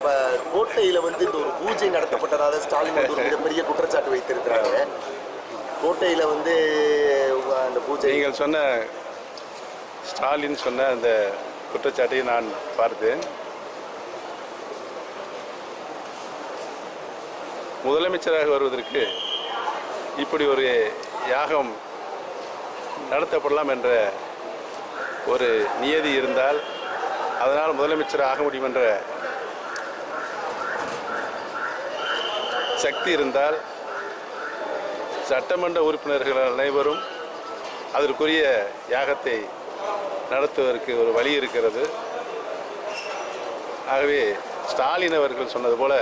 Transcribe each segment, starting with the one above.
இப்போ கோட்டையில் வந்து இந்த ஒரு பூஜை நடத்தப்பட்டதாக ஸ்டாலின் வந்து ஒரு மிகப்பெரிய குற்றச்சாட்டு வைத்திருக்கிறாங்க. கோட்டையில் வந்து அந்த பூஜை நீங்கள் சொன்ன ஸ்டாலின் சொன்ன அந்த குற்றச்சாட்டை நான் பார்த்தேன். முதலமைச்சராக வருவதற்கு இப்படி ஒரு யாகம் நடத்தப்படலாம் என்ற ஒரு நியதி இருந்தால் அதனால் முதலமைச்சர் ஆக முடியும் என்ற சக்தி இருந்தால் சட்டமன்ற உறுப்பினர்கள் அனைவரும் அதற்குரிய யாகத்தை நடத்துவதற்கு ஒரு வழி இருக்கிறது. ஆகவே ஸ்டாலின் அவர்கள் சொன்னது போல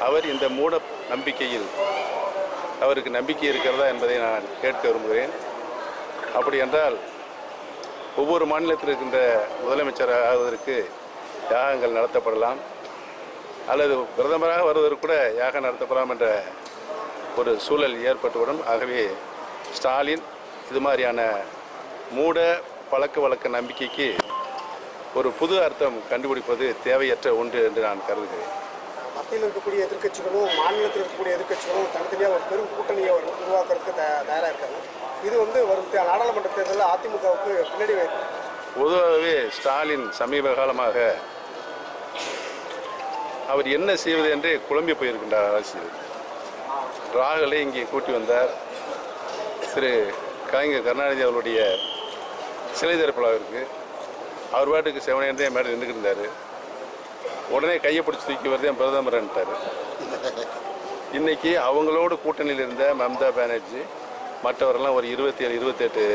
அவர் இந்த மூட நம்பிக்கையில் அவருக்கு நம்பிக்கை இருக்கிறதா என்பதை நான் கேட்க விரும்புகிறேன். அப்படி என்றால் ஒவ்வொரு மாநிலத்தில் இருக்கின்ற முதலமைச்சர் ஆவதற்கு யாகங்கள் நடத்தப்படலாம், அல்லது பிரதமராக வருவதற்கு கூட யாகம் நடத்தப்படலாம் என்ற ஒரு சூழல் ஏற்பட்டுவிடும். ஆகவே ஸ்டாலின் இது மாதிரியான மூட பழக்க வழக்க நம்பிக்கைக்கு ஒரு புது அர்த்தம் கண்டுபிடிப்பது தேவையற்ற ஒன்று என்று நான் கருதுகிறேன். மத்தியில் இருக்கக்கூடிய எதிர்க்கட்சிகளும் மாநிலத்தில் இருக்கக்கூடிய எதிர்க்கட்சிகளும் தனித்தனியாக ஒரு பெரும் கூட்டணியை உருவாக்குறதுக்கு தயாராக இருக்காங்க. இது வந்து வரும் நாடாளுமன்ற தேர்தலில் அதிமுகவுக்கு பின்னாடி பொதுவாகவே ஸ்டாலின் சமீப காலமாக அவர் என்ன செய்வது என்றே குழம்பி போயிருக்கின்றார். அரசியல் ராகுலை இங்கே கூட்டி வந்தார். திரு கலைஞர் கருணாநிதி அவருடைய சிலை திறப்புலாவிற்கு அவர் பாட்டுக்கு செவனையன்றே மேலே நின்றுக்கிட்டு இருந்தார். உடனே கையை பிடிச்சி தூக்கி வருதே பிரதமர்ன்ட்டார். இன்றைக்கி அவங்களோடு கூட்டணியில் இருந்த மம்தா பானர்ஜி மற்றவர்கள்லாம் ஒரு 27-28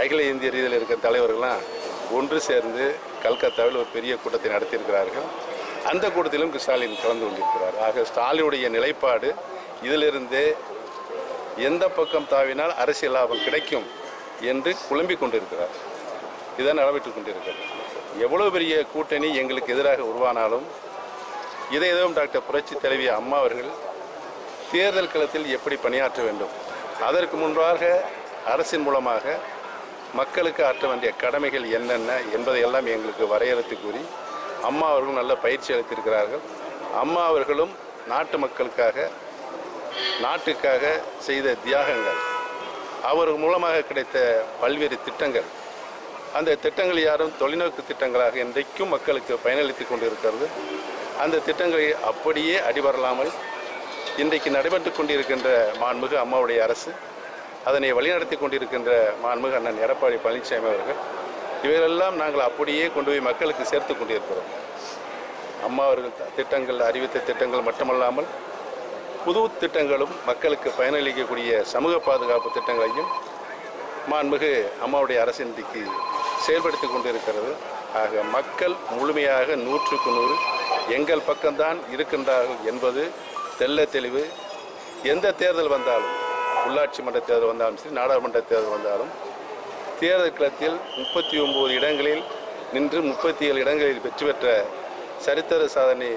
அகில இந்திய ரீதியில் இருக்கிற தலைவர்கள்லாம் ஒன்று சேர்ந்து கல்கத்தாவில் ஒரு பெரிய கூட்டத்தை நடத்தியிருக்கிறார்கள். அந்த கூட்டத்திலும் ஸ்டாலின் கலந்து கொண்டிருக்கிறார். ஆக ஸ்டாலினுடைய நிலைப்பாடு இதிலிருந்தே எந்த பக்கம் தாவினால் அரசியல் லாபம் கிடைக்கும் என்று குழம்பிக் கொண்டிருக்கிறார். இதான் நடைபெற்றுக் கொண்டிருக்கிறது. எவ்வளோ பெரிய கூட்டணி எங்களுக்கு எதிராக உருவானாலும் இதை எதுவும் டாக்டர் புரட்சி தலைவி அம்மா அவர்கள் தேர்தல் களத்தில் எப்படி பணியாற்ற வேண்டும், அதற்கு முன்பாக அரசின் மூலமாக மக்களுக்கு ஆற்ற வேண்டிய கடமைகள் என்னென்ன என்பதையெல்லாம் எங்களுக்கு வரையறுத்து கூறி அம்மா அவர்களும் நல்ல பயிற்சி அளித்திருக்கிறார்கள். அம்மா அவர்களும் நாட்டு மக்களுக்காக நாட்டுக்காக செய்த தியாகங்கள், அவர் மூலமாக கிடைத்த பல்வேறு திட்டங்கள், அந்த திட்டங்கள் யாரும் தொலைநோக்கு திட்டங்களாக இன்றைக்கும் மக்களுக்கு பயனளித்து கொண்டிருக்கிறது. அந்த திட்டங்களை அப்படியே அடிபரலாமல் இன்றைக்கு நடைபெற்று கொண்டிருக்கின்ற மாண்புமிகு அம்மாவுடைய அரசு, அதனை வழிநடத்தி கொண்டிருக்கின்ற மாண்புமிகு அண்ணன் எடப்பாடி பழனிசாமி அவர்கள், இவைகளெல்லாம் நாங்கள் அப்படியே கொண்டு போய் மக்களுக்கு சேர்த்து கொண்டிருக்கிறோம். அம்மா அவர்கள் திட்டங்கள் அறிவித்த திட்டங்கள் மட்டுமல்லாமல் புது திட்டங்களும் மக்களுக்கு பயனளிக்கக்கூடிய சமூக பாதுகாப்பு திட்டங்களையும் மாண்புமிகு அம்மாவுடைய அரசு இன்றைக்கு செயல்படுத்தி கொண்டிருக்கிறது. ஆக மக்கள் முழுமையாக 100க்கு 100 எங்கள் பக்கம்தான் இருக்கின்றார்கள் என்பது தெள்ள தெளிவு. எந்த தேர்தல் வந்தாலும், உள்ளாட்சி மன்ற தேர்தல் வந்தாலும் சரி, நாடாளுமன்ற தேர்தல் வந்தாலும், தேர்தல் களத்தில் 39 இடங்களில் நின்று 37 இடங்களில் வெற்றி பெற்ற சரித்திர சாதனை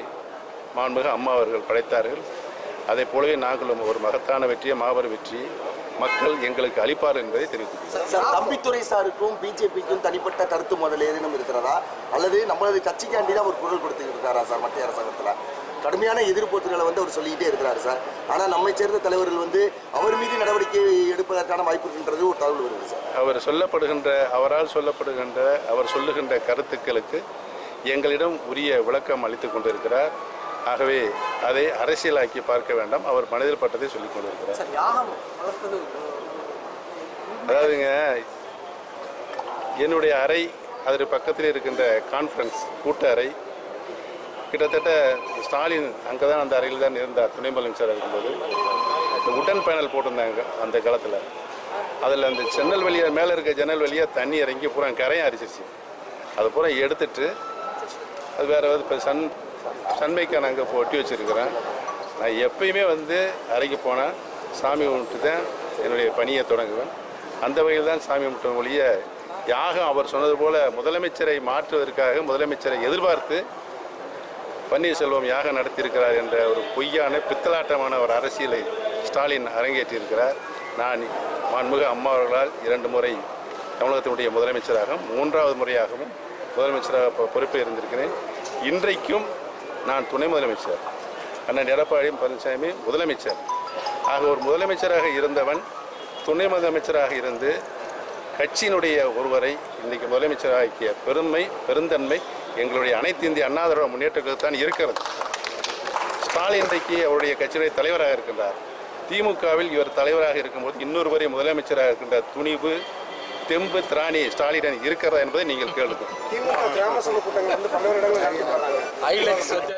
மாண்புமிகு அம்மா அவர்கள் படைத்தார்கள். அதை போலவே நாங்களும் ஒரு மகத்தான வெற்றியை, மாபெரும் வெற்றியை மக்கள் எங்களுக்கு அளிப்பார் என்பதை தெரிவித்துள்ளோம். தம்பித்துறை சாருக்கும் பிஜேபிக்கும் தனிப்பட்ட கருத்து முதல் ஏதேனும் இருக்கிறதா, அல்லது நம்மளது கட்சிக்காண்டி தான் ஒரு குரல் கொடுத்துக்கிட்டு இருக்காரா சார்? மத்திய அரசாங்கத்தில் கடுமையான எதிர்ப்புகளை வந்து அவர் சொல்லிக்கிட்டே இருக்கிறார் சார். ஆனால் நம்மை சேர்ந்த தலைவர்கள் வந்து அவர் மீது நடவடிக்கை எடுப்பதற்கான வாய்ப்பு இருக்கின்றது ஒரு தகவல் வருது சார். அவரால் சொல்லப்படுகின்ற அவர் சொல்லுகின்ற கருத்துக்களுக்கு எங்களிடம் உரிய விளக்கம் அளித்து கொண்டிருக்கிறார். ஆகவே அதை அரசியலாக்கி பார்க்க வேண்டாம், அவர் மனதில் பட்டதை சொல்லிக் கொண்டிருக்கிறார். அதாவதுங்க, என்னுடைய அறை, அதற்கு பக்கத்தில் இருக்கின்ற கான்ஃபரன்ஸ் கூட்ட அறை, கிட்டத்தட்ட ஸ்டாலின் அங்கே தான் அந்த அறையில் தான் இருந்தார். துணை முதலமைச்சர் இருக்கும்போது இந்த உடன் பேனல் போட்டிருந்தாங்க அந்த காலத்தில். அதில் அந்த ஜன்னல் வழியாக, மேலே இருக்க ஜன்னல் வழியாக தண்ணி இறங்கி பூரா கரையும் அரிச்சிச்சு. அதை பூரா எடுத்துட்டு அது வேறு இப்போ சன்மைக்கான அங்கே ஒட்டி வச்சுருக்கிறேன். நான் எப்பயுமே வந்து அறைக்கு போனால் சாமி கும்பிட்டு தான் என்னுடைய பணியை தொடங்குவேன். அந்த வகையில் தான் சாமி கும்பிட்ட ஒழிய யாகம் அவர் சொன்னது போல் முதலமைச்சரை மாற்றுவதற்காக, முதலமைச்சரை எதிர்பார்த்து பன்னீர்செல்வம் யாகம் நடத்தியிருக்கிறார் என்ற ஒரு பொய்யான பித்தலாட்டமான ஒரு அரசியலை ஸ்டாலின் அரங்கேற்றியிருக்கிறார். நான் மாண்புமிகு அம்மா அவர்களால் 2 முறை தமிழகத்தினுடைய முதலமைச்சராகவும் 3வது முறையாகவும் முதலமைச்சராக பொறுப்பில் இருந்திருக்கிறேன். இன்றைக்கும் நான் துணை முதலமைச்சர், அண்ணன் எடப்பாடி பழனிசாமி முதலமைச்சர். ஆக ஒரு முதலமைச்சராக இருந்தவன் துணை முதலமைச்சராக இருந்து கட்சியினுடைய ஒருவரை இன்றைக்கு முதலமைச்சராகிய பெருந்தன்மை எங்களுடைய அனைத்து இந்திய அண்ணா திராவிட முன்னேற்றத்துக்கு தான் இருக்கிறது. ஸ்டாலின் இன்றைக்கு அவருடைய கட்சியினுடைய தலைவராக இருக்கின்றார். திமுகவில் இவர் தலைவராக இருக்கும்போது இன்னொருவரை முதலமைச்சராக இருக்கின்ற துணிவு, தெம்பு, திராணி ஸ்டாலின் இருக்கிறதா என்பதை நீங்கள் கேளுங்கள். திமுக கிராம சபை கூட்டங்கள் வந்து 12 இடங்கள் நடத்தி